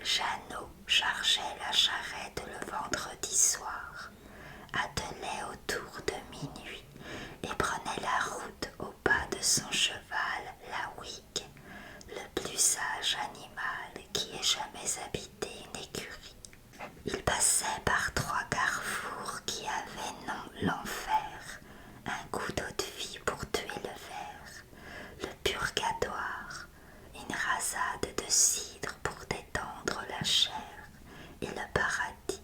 Jeannot chargeait la charrette le vendredi soir, attelait autour de minuit et prenait la route au pas de son cheval, la Whig, le plus sage animal qui ait jamais habité une écurie. Il passait par 3 carrefours qui avaient nom l'enfer, un coup d'eau de vie pour tuer le ver, le purgatoire, une rasade de cidre pour détendre la chair, et le paradis,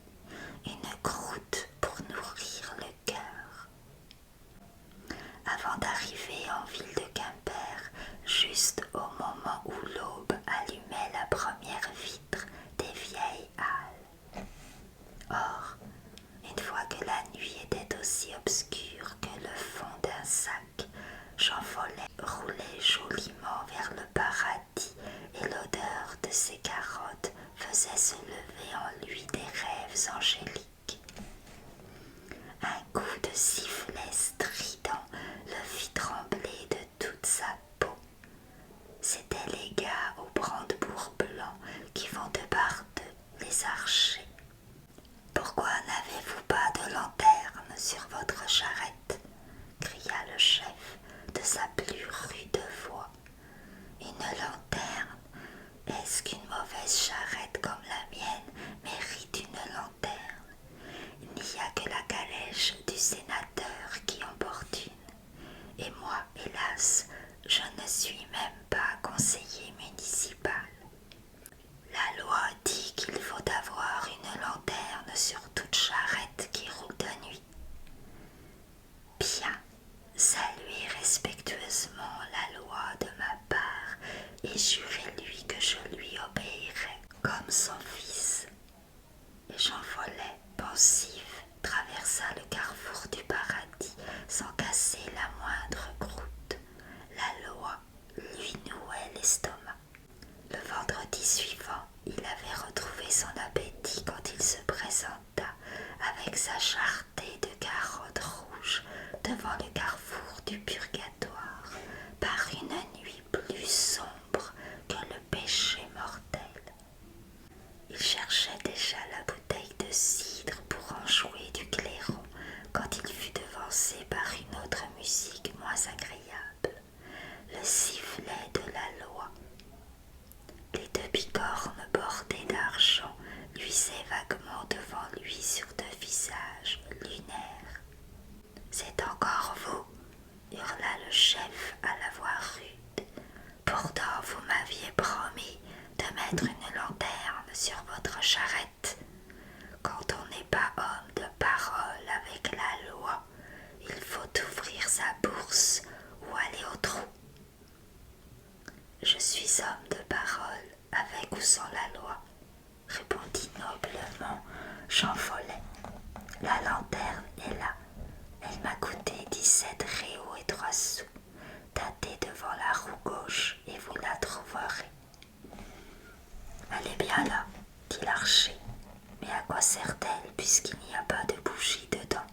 une croûte pour nourrir le cœur. Avant d'arriver en ville de Quimper, juste au moment où l'aube allumait la première vitre des vieilles halles. Or, une fois que la nuit était aussi obscure que le fond d'un sac, Jean Follet roulait joliment vers le paradis et l'odeur de ses carottes faisait se lever en lui des rêves angéliques. Un coup de sifflet strident le fit trembler de toute sa peau. C'étaient les gars aux brandebourgs blancs qui vont de part d'eux, les archers. Pourquoi n'avez-vous pas de lanterne sur votre charrette? Cria le chef de sa plus rude voix. Une lanterne? Est-ce qu'une mauvaise charrette comme la mienne mérite une lanterne? Il n'y a que la calèche du sénateur qui en porte une. Et moi, hélas, je ne suis même pas conseiller municipal. La loi dit qu'il faut avoir une lanterne sur toute charrette qui roule de nuit. Bien, saluez respectueusement la loi de ma part et jurez-lui que je lui obéirai comme son fils. Et Jean Follet, pensif, traversa le carrefour du paradis sans casser la moindre croûte. La loi lui nouait l'estomac. Le vendredi suivant, il avait retrouvé son appétit quand il se présenta avec sa jarretée de carottes rouges devant le carrefour du purgatoire par une nuit plus sombre que le péché mortel. Il cherchait déjà la bouteille de cidre pour enjouer du clairon quand il fut devancé par une autre musique moins agréable, le sifflet de la loi. Les 2 bicornes bordées d'argent luisaient vaguement devant lui sur 2 visages lunaires. « C'est encore vous !» hurla le chef à la voix rude. « Pourtant vous m'aviez promis de mettre une lanterne sur votre charrette. Quand on n'est pas homme de parole avec la loi, il faut ouvrir sa bourse ou aller au trou. » « Je suis homme de parole, avec ou sans la loi, » répondit noblement Jean Follet. « La lanterne est là. Elle m'a coûté 17 réaux et 3 sous. Tâtez devant la roue gauche et vous la trouverez. » « Elle est bien là, » dit l'archer. « Mais à quoi sert-elle puisqu'il n'y a pas de bougie dedans?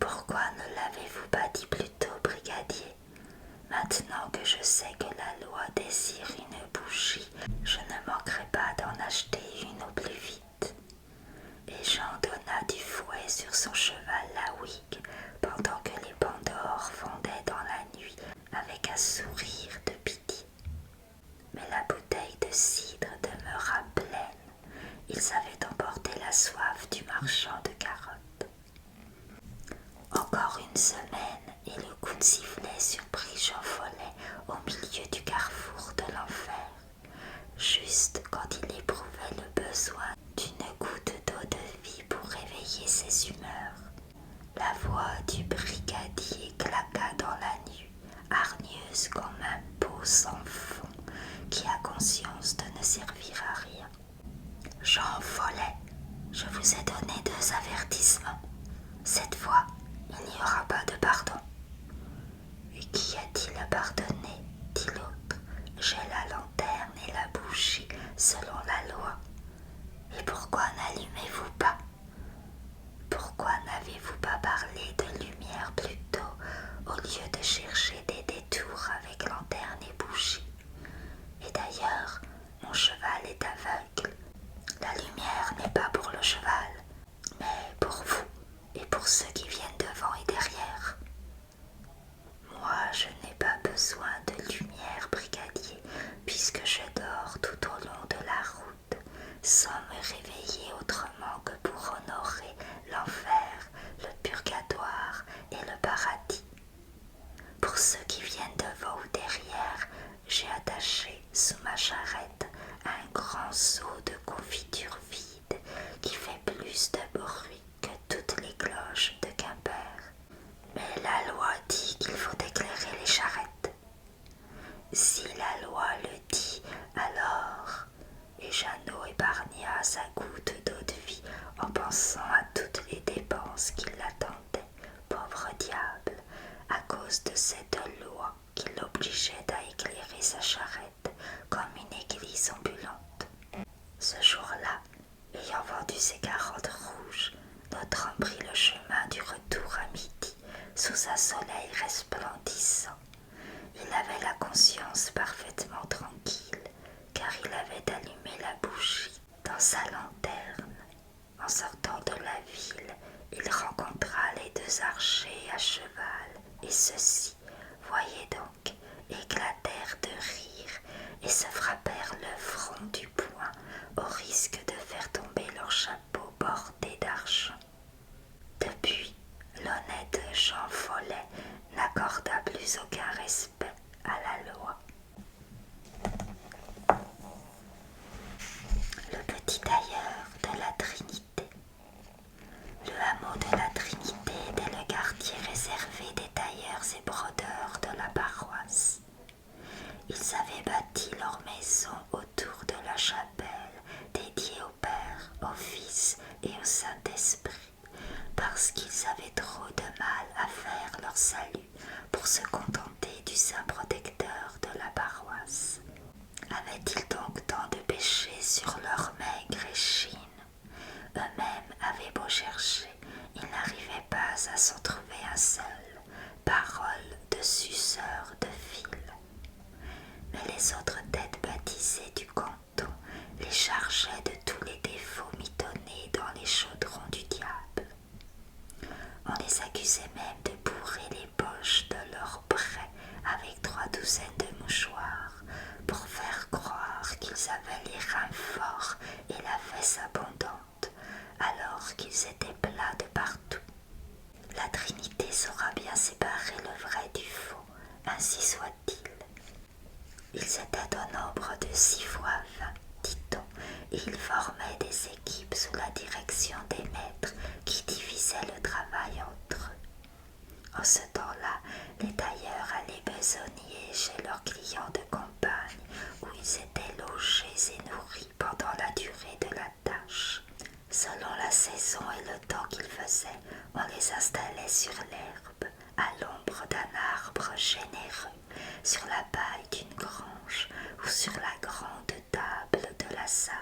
Pourquoi ne l'avez-vous pas dit plus tôt, brigadier? Maintenant que je sais que la loi désire une bougie, je ne manquerai pas d'en acheter une au plus vite. » Et Jean donna du fouet sur son cheval la Whig, pendant que les pandores fondaient dans la nuit avec un sourire de pitié. Mais la bouteille de cidre demeura pleine. Ils avaient emporté la soif du marchand de carottes. Encore une semaine, et le coup de sifflet surprit Jean Follet au milieu du carrefour de l'enfer, juste quand il éprouvait le besoin d'une goutte d'eau de vie pour réveiller ses humeurs. La voix du brigadier claqua dans la nuit, hargneuse comme un pot sans fond qui a conscience de ne servir à rien. « Jean Follet, je vous ai donné 2 avertissements. Cette fois, il n'y aura pas de pardon. » « Et qui a-t-il à pardonner? Dit l'autre. J'ai la lanterne et la bougie selon la loi. Et pourquoi n'allumez-vous pas? Pourquoi n'avez-vous pas parlé de lumière plus tôt au lieu de chercher des détours avec lanterne et bougie? Et d'ailleurs, mon cheval est aveugle. me réveiller autrement que pour honorer l'enfer, le purgatoire et le paradis. Pour ceux qui viennent devant ou derrière, j'ai attaché sous ma charrette un grand seau de confiture vide qui fait plus de bruit que toutes les cloches de Quimper. Mais la loi dit qu'il faut éclairer les charrettes. Si la loi le dit, alors... Et Jeannot épargna sa goutte d'eau-de-vie en pensant à toutes les dépenses qui l'attendaient, pauvre diable, à cause de cette loi qui l'obligeait à éclairer sa charrette comme une église ambulante. Ce jour-là, ayant vendu ses carottes rouges, notre homme prit le chemin du retour à midi sous un soleil resplendissant. Il avait la conscience parfaitement tranquille, car il avait allumé la bougie dans sa lanterne. En sortant de la ville, il rencontra les deux archers à cheval, et ceux-ci, voyez donc, éclatèrent de rire et se frappèrent le front du poing au risque de faire tomber leur chapeau bordé d'argent. Depuis, l'honnête Jean Follet n'accorda plus aucun respect à la loi. Le petit tailleur de la Trinité. Le hameau de la Trinité était le quartier réservé des tailleurs et brodeurs de la paroisse. Ils avaient bâti leur maison autour de la chapelle dédiée au Père, au Fils et au Saint-Esprit, parce qu'ils avaient trop de mal à faire leur salut pour se contenter du saint protecteur de la paroisse. Avaient-ils donc tant de péchés sur leur maigre échine? Eux-mêmes avaient beau chercher, ils n'arrivaient pas à s'en trouver un seul, parole de suceur de fil. Mais les autres têtes baptisées du canton les chargeaient de tous les défauts mitonnés dans les chaudrons du diable. On les accusait même de bourrer les poches de leurs prêts avec 3 douzaines de mouchoirs pour faire croire qu'ils avaient les reins forts et la fesse abondante, alors qu'ils étaient plats de partout. La Trinité saura bien séparer le vrai du faux, ainsi soit-il. Ils étaient au nombre de 6 fois 20, dit-on, et ils formaient des équipes sous la direction des maîtres qui divisaient le travail entre eux. En ce temps-là, les tailleurs allaient besogner chez leurs clients de campagne, où ils étaient logés et nourris pendant la durée de la tâche. Selon la saison et le temps qu'il faisait, on les installait sur l'herbe, à l'ombre d'un arbre généreux, sur la paille d'une grange ou sur la grande table de la salle.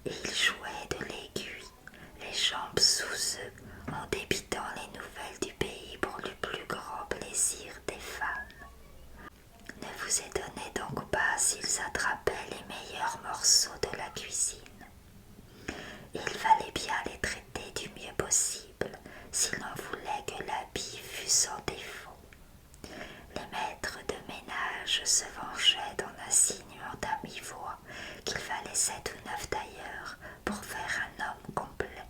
Et ils jouaient de l'aiguille, les jambes sous eux, en débitant les nouvelles du pays pour le plus grand plaisir des femmes. Ne vous étonnez donc pas s'ils attrapaient les meilleurs morceaux de la cuisine. Il fallait bien les traiter du mieux possible, si l'on voulait que l'habit fût sans défaut. Les maîtres de ménage se vengeaient en insinuant à mi-voix qu'il fallait 7 ou 9 tailleurs pour faire un homme complet.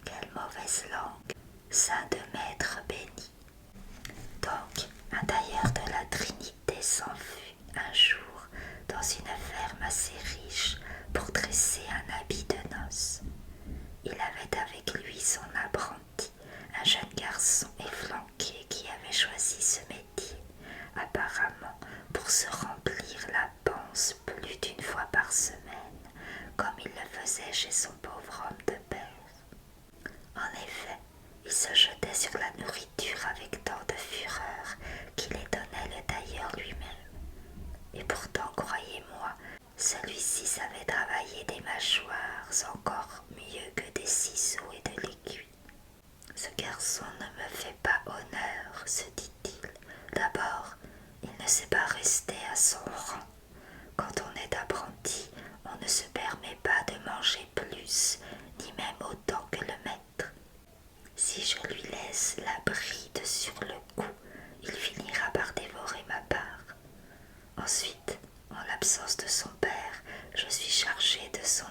Quelle mauvaise langue, saint de maître béni. Donc, un tailleur de la Trinité s'en fut un jour dans une ferme assez riche pour dresser un habit de noces. Il avait avec lui son apprenti, un jeune garçon efflanqué qui avait choisi ce métier, apparemment pour se remplir la panse plus d'une fois par semaine, comme il le faisait chez son pauvre homme de père. En effet, il se jetait sur la nourriture avec tant de fureur qu'il étonnait le tailleur lui-même. Et pourtant, croyez-moi, celui-ci savait travailler des mâchoires encore mieux que des ciseaux et de l'aiguille. Ce garçon ne me fait pas honneur, se dit-il. D'abord, il ne sait pas rester à son rang. Quand on est apprenti, on ne se permet pas de manger plus, ni même autant que le maître. Si je lui laisse la bride sur le cou, il finira par dévorer ma part. Ensuite, en l'absence de son père, je suis chargée de son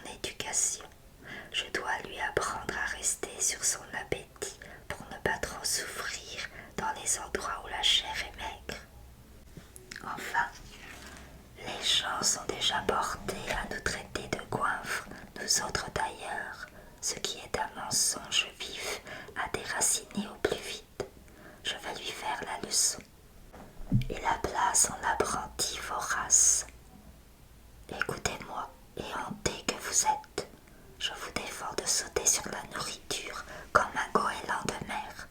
vous autres d'ailleurs, ce qui est un mensonge vif à déraciner au plus vite. Je vais lui faire la leçon. Il appela son apprenti vorace. Écoutez-moi, et hanté que vous êtes, je vous défends de sauter sur la nourriture comme un goéland de mer.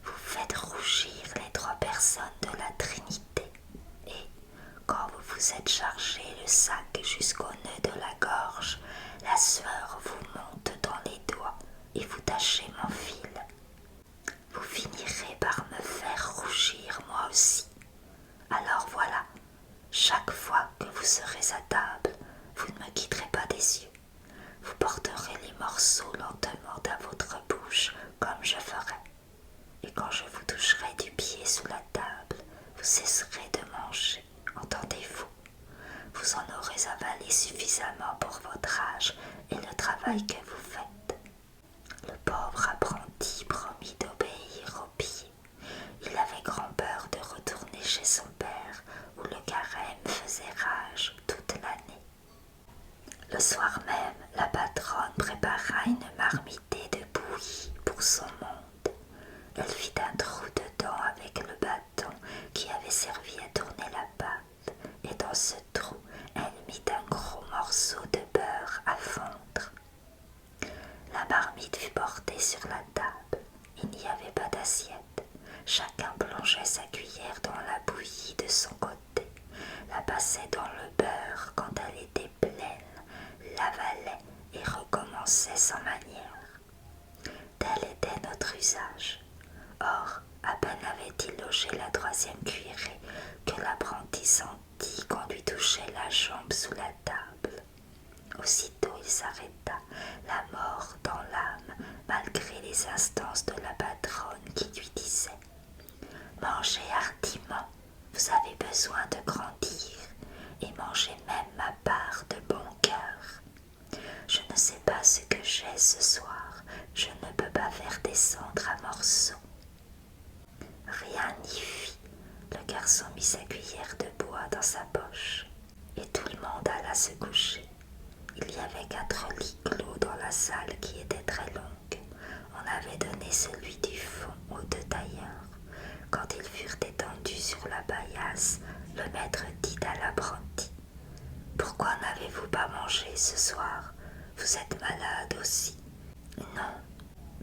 Vous faites rougir les 3 personnes de la Trinité, et, quand vous vous êtes chargé le sac jusqu'au nœud de la gorge, la sueur vous monte dans les doigts et vous tachez mon fil. Vous finirez par me faire rougir moi aussi. Alors voilà, chaque fois que vous serez à table, vous ne me quitterez pas des yeux. Vous porterez les morceaux lentement à votre bouche comme je ferai. Et quand je vous toucherai du pied sous la table, vous cesserez de manger, entendez-vous? Vous en aurez avalé suffisamment pour votre âge et le travail que vous faites. Le pauvre apprenti promit d'obéir au pied. Il avait grand peur de retourner chez son père, où le carême faisait rage toute l'année. Le soir même, la patronne prépara une marmitée de bouillie pour son monde. Elle fit un trou dedans avec le bâton qui avait servi à tourner la pâte, et dans ce trou, elle mit un gros morceau de beurre à fondre. La marmite fut portée sur la table. Il n'y avait pas d'assiette. Chacun plongeait sa cuillère dans la bouillie de son côté, la passait dans le beurre quand elle était pleine, l'avalait et recommençait sans manière. Tel était notre usage. Or, à peine avait-il logé la 3e cuillerée que l'apprenti sentit qu'on lui touchait la jambe sous la table. Aussitôt il s'arrêta, la mort dans l'âme, malgré les instances de la patronne qui lui disait « Mangez hardiment, vous avez besoin de grandir, et mangez même ma part de bon cœur. Je ne sais pas ce que j'ai ce soir, je ne peux pas faire descendre à morceaux. » Rien n'y fit. Le garçon mit sa cuillère de bois dans sa poche, et tout le monde alla se coucher. Il y avait 4 lits clos dans la salle qui était très longue. On avait donné celui du fond aux 2 tailleurs. Quand ils furent étendus sur la paillasse, le maître dit à l'apprenti « Pourquoi n'avez-vous pas mangé ce soir? Vous êtes malade aussi. »« Non,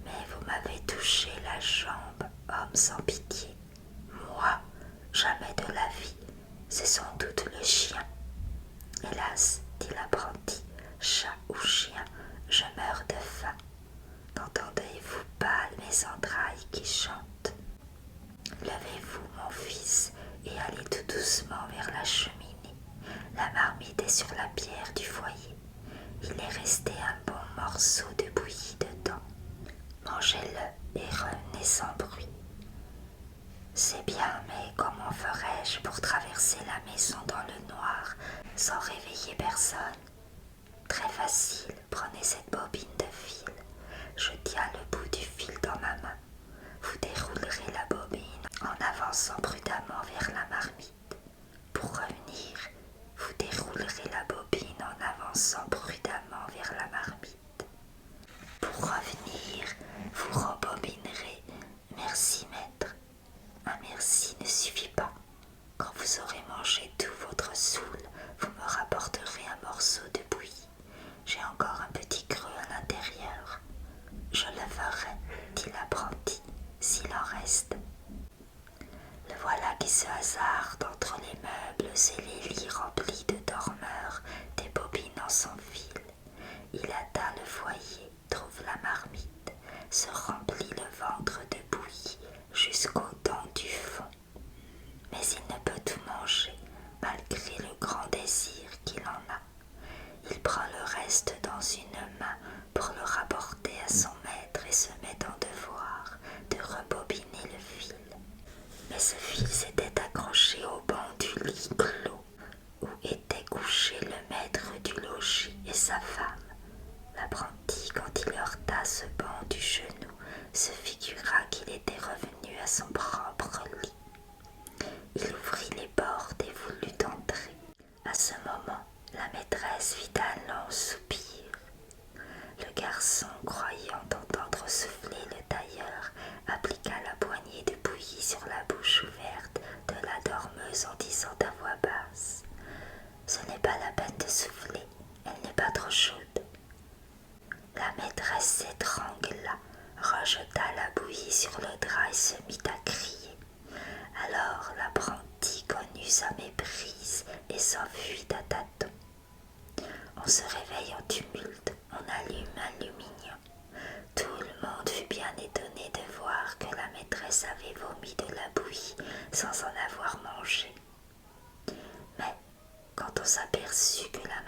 mais vous m'avez touché la jambe, homme sans pitié. Moi, jamais de la vie, c'est sans doute le chien. » Hélas, dit l'apprenti, chat ou chien, je meurs de faim. N'entendez-vous pas mes entrailles qui chantent? Levez-vous, mon fils, et allez tout doucement vers la cheminée. La marmite est sur la pierre du foyer. Il est resté un bon morceau de bouillie dedans. Mangez-le et revenez sans bruit. C'est bien, mais comment ferais-je pour traverser la maison dans le noir sans réveiller personne? Très facile, prenez cette bobine de fil. Je tiens le bout du fil dans ma main. Vous déroulerez la bobine en avançant prudemment vers la marmite. Pour revenir, vous déroulerez la bobine en avançant prudemment vers la marmite. Pour revenir, vous rembobinerez. Merci, maître. Un merci ne suffit pas. Quand vous aurez mangé tout votre soule, vous me rapporterez un morceau de bouillie. J'ai encore un petit creux à l'intérieur. Je le ferai, dit l'apprenti, s'il en reste. Le voilà qui se hasarde entre les meubles et les lits remplis de dormeurs, débobinant son fil. Il atteint le foyer, trouve la marmite, se remplit le ventre de bouillie jusqu'aux dents du fond. Mais il ne peut tout manger, malgré le grand désir qu'il en a. Il prend le reste dans une main pour le rapporter à son maître et se met en devoir de rebobiner le fil. Mais ce fil s'était accroché au banc du lit clos, où étaient couchés le maître du logis et sa femme. L'apprenti, quand il heurta ce banc du genou, se figura qu'il était revenu à son propre lit. Il ouvrit les portes et voulut entrer. À ce moment, la maîtresse fit un long soupir. garçon, croyant entendre souffler le tailleur, appliqua la poignée de bouillie sur la bouche ouverte de la dormeuse en disant à voix basse: Ce n'est pas la peine de souffler, elle n'est pas trop chaude. La maîtresse s'étrangla, rejeta la bouillie sur le drap et se mit à crier. Alors l'apprenti connut sa méprise et s'enfuit à tâtons. On se réveille en tumulte, on allume un lumignon. Tout le monde fut bien étonné de voir que la maîtresse avait vomi de la bouillie sans en avoir mangé. Mais quand on s'aperçut que la